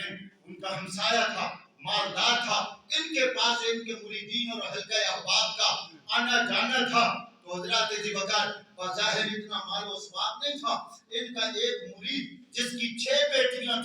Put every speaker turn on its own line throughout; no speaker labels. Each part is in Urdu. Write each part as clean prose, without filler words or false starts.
ہیں ان کا ہمسایہ تھا، مالدار تھا، ان کے پاس ان کے مریدین اور حلقہ احباب کا آنا جانا تھا. تو حضرات ذی بکر بظاہر اتنا مال و اسباب نہیں تھا. ان کا ایک مرید جس کی 6 بیٹیاں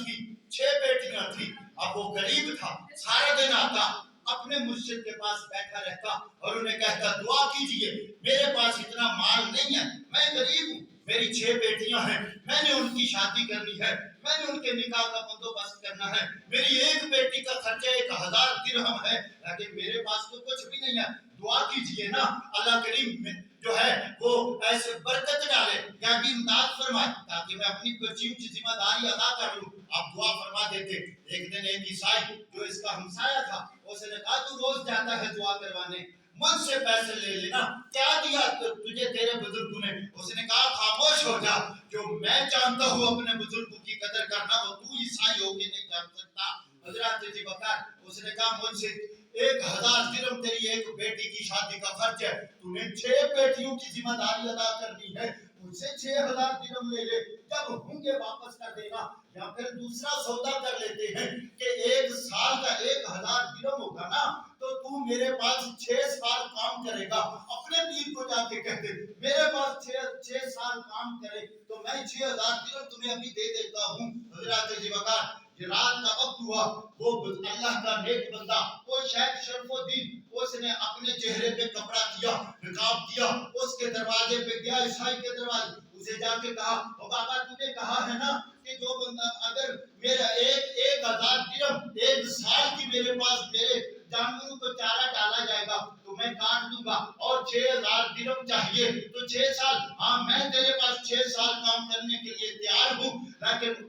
تھیں، اب وہ غریب تھا، سارا دن آتا اپنے مرشد کے پاس بیٹھا رہتا اور انہیں کہتا دعا کیجئے، میرے پاس اتنا مال نہیں ہے، میں غریب ہوں، میری 6 بیٹیاں ہیں، میں نے ان کی شادی کرنی ہے، میں نے ان کے نکاح کا بندوبست کرنا ہے، میری ایک بیٹی کا خرچہ 1000 درہم ہے، لیکن میرے پاس تو کچھ بھی نہیں ہے. دعا کیجئے نا اللہ کریم جو ہے وہ ایسے برکت ڈالے یا بھی امداد فرمائے تاکہ میں اپنی بچیوں کی ذمہ داری ادا کر لوں. آپ دعا فرما دیتے. ایک دن ایک عیسائی جو اس کا ہمسایہ تھا اس نے کہا تو روز جاتا ہے دعا کروانے، مجھ سے پیسے لے لینا، کیا دیا تجھے تیرے بزرگوں نے؟ اس نے کہا خاموش ہو جا، جو میں جانتا ہوں اپنے بزرگوں کی قدر کرنا وہ تو عیسائی ہو کے نہیں جان سکتا. حضرات ذی بکر اس نے کہا مجھ سے 1000 درہم تیری ایک بیٹی کی شادی کا خرچ ہے، تو نے 6 بیٹیوں کی ذمہ داری ادا کرنی ہے، مجھ سے 6000 درہم لے لے، جب ہوں گے واپس کر دینا. یا پھر دوسرا سودا کر لیتے ہیں کہ 1 سال کا 1000 درہم ہوگا نا تو تو میرے پاس 6 سال کام کرے گا. اپنے پیر کو جا کے کہتے میرے پاس 6 سال کام کرے تو میں 6000 درہم تمہیں ابھی دے دیتا ہوں. حضرات ذی بکر رات کا وقت ہوا، وہ اللہ کا نیک بندہ وہ شیخ شرف الدین اس نے اپنے چہرے پہ کپڑا کیا، نقاب کیا، اس کے دروازے پہ گیا، عیسائی کے دروازے اسے جا کے کہا او بابا تو نے کہا ہے نا کہ جو بندہ اگر میرا 1000 درہم 1 سال کی میرے پاس میرے جانوروں کو چارہ ڈالا جائے گا تو میں کاٹ دوں گا، اور 6000 درہم چاہیے تو 6 سال، ہاں میں تیرے پاس 6 سال کام کرنے کے لیے تیار ہوں، لیکن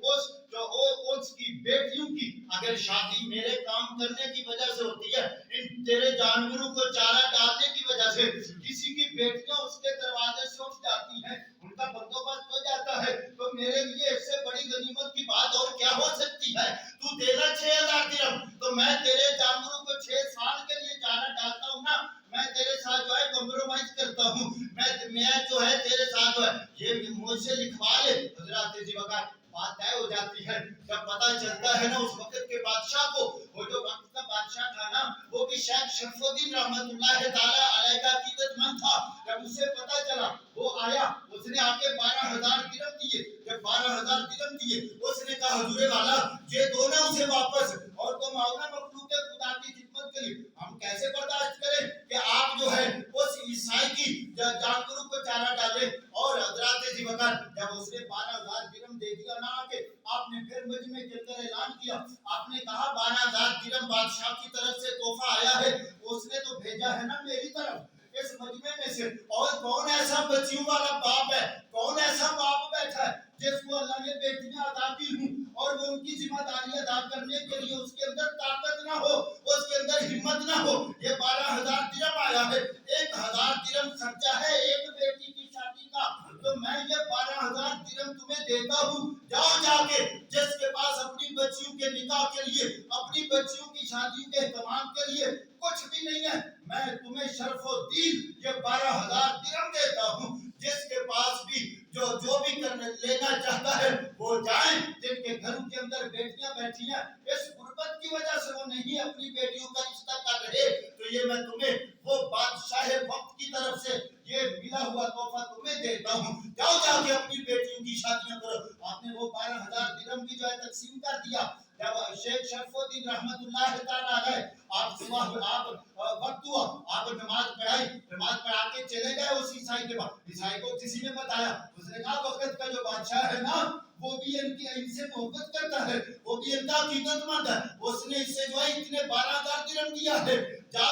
اس کی بیٹیوں کی اگر شادی میرے کام کرنے کی وجہ سے ہوتی ہے، ان تیرے جانوروں کو چارہ ڈالنے کی وجہ سے کسی کی بیٹیاں اس کے دروازے سے اٹھ جاتی ہیں، ان کا بندوبست ہو جاتا ہے، تو میرے لیے اس سے بڑی غنیمت کی بات اور کیا ہو سکتی ہے؟ تو دینا 6000 درہم تو میں تیرے جانوروں کو 6 سال کے لیے چارہ ڈالتا ہوں نا، میں تیرے ساتھ جو ہے کمپرومائز کرتا ہوں، میں جو ہے تیرے ساتھ جو ہے یہ مجھ سے لکھوا لے. حضرات ذی بکر بات طے ہو جاتی ہے. جب پتہ چلتا ہے نا اس وقت کے بادشاہ کو، وہ جو وقت کا بادشاہ تھا نا وہ بھی شیخ شرف الدین رحمت اللہ تعالی علیہ کا عقیدت مند تھا. جب اسے پتہ چلا وہ آیا، اس نے آ کے 12000 درہم دیے. جب 12000 درہم دیے اس نے کہا حضور والا یہ دو نا اسے واپس، اور تم آؤ نا مخلوق خدا کی خدمت کے لیے. ہم کیسے برداشت کریں کہ آپ جو ہے اس عیسائی کی جانوروں کو چارہ ڈالے. اور حضرات ذی بکر جب اس نے 12000 درہم دے دیا نا کہ آپ نے پھر مجمع کے اندر اعلان کیا، آپ نے کہا 12000 درہم بادشاہ کی طرف سے تحفہ آیا ہے، اس نے تو بھیجا ہے نا میری طرف اس مجمع میں سے. اور کون ایسا بچیوں والا باپ ہے، کون ایسا باپ بیٹھا ہے جس کو اللہ نے بیٹیاں عطا کی ہوں اور وہ ان کی ذمہ داری ادا کرنے کے لیے اس کے اندر طاقت نہ ہو، اس کے اندر ہمت نہ ہو. یہ 12000 درہم آیا ہے، 1000 درہم خرچہ ہے ایک بیٹی کی شادی کا، تو میں یہ 12000 درہم تمہیں دیتا ہوں. جاؤ جا کے جس کے پاس اپنی بچیوں کے نکاح کے لیے، اپنی بچیوں کی شادیوں کے اہتمام کے لیے کچھ بھی نہیں ہے، میں تمہیں شرف الدین یہ 12000 درہم دیتا ہوں. جس کے پاس بھی جو بھی لینا چاہتا ہے وہ جائیں، جن کے گھروں کے اندر بیٹیاں بیٹھی ہیں اس غربت کی وجہ سے وہ نہیں اپنی بیٹیوں کا رشتہ کر رہے، تو یہ میں تمہیں وہ بادشاہ وقت کی طرف سے یہ ملا ہوا تحفہ تمہیں دیتا ہوں. جاؤ جا کے اپنی بیٹیوں کی شادیاں کرو. آپ نے وہ 12000 درہم بھی جو ہے تقسیم کر دیا. جب شیخ شرف الدین رحمت اللہ تعالی علیہ آپ صبح آپ وقت ہوا، آپ نماز پڑھائی، نماز پڑھا کے چلے گئے اس عیسائی کے پاس. عیسائی کو کسی نے بتایا، اس نے کہا وقت کا جو بادشاہ ہے نا وہ بھی ان سے محبت کرتا ہے، وہ بھی ان کا عقیدت مند ہے، اس نے اس سے جو ہے اتنے 12000 درہم دیا ہے، جا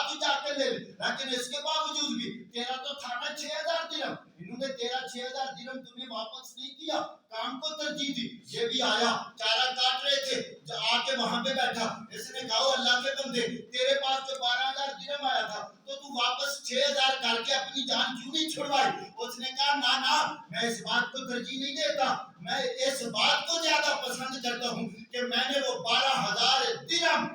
کے لے لے. لیکن اس کے باوجود بھی تیرا تو تھا نا 6000 درہم، انہوں نے تیرا 6000 درہم تمہیں واپس نہیں کیا، کام کو ترجیح دی. یہ بھی آیا، چارہ کاٹ رہے تھے، آ کے وہاں پہ بیٹھا. اس نے کہا اللہ کے بندے تیرے پاس جو 12000 درہم آیا تھا تو تو واپس 6000 کر کے اپنی جان کیوں نہیں چھڑوائی؟ اس نے کہا نا میں اس بات کو ترجیح نہیں دیتا، میں اس بات کو زیادہ پسند کرتا ہوں کہ میں نے وہ 12000 درہم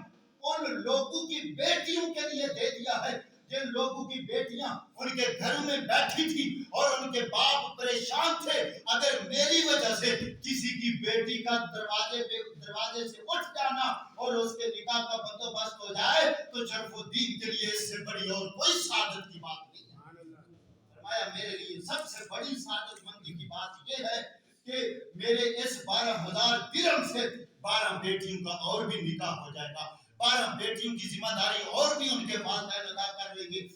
ان لوگوں کی بیٹیوں کے لیے دے دیا ہے جن لوگوں کی بیٹیاں ان کے گھروں میں بیٹھی تھی اور ان کے باپ پریشان تھے. اگر میری وجہ سے کسی کی بیٹی کا دروازے سے اٹھ جانا اور اس کے نکاح کا بندوبست ہو جائے تو شرف الدین کے لیے اس سے بڑی اور کوئی سعادت کی بات نہیں ہے۔ فرمایا میرے لیے سب سے بڑی سعادت مندی کی بات یہ ہے کہ میرے اس 12,000 درہم سے 12 بیٹیوں کا اور بھی نکاح ہو جائے گا، 12 بیٹیوں کی ذمہ داری اور بھی ان کے والدین ادا کر لیں گے۔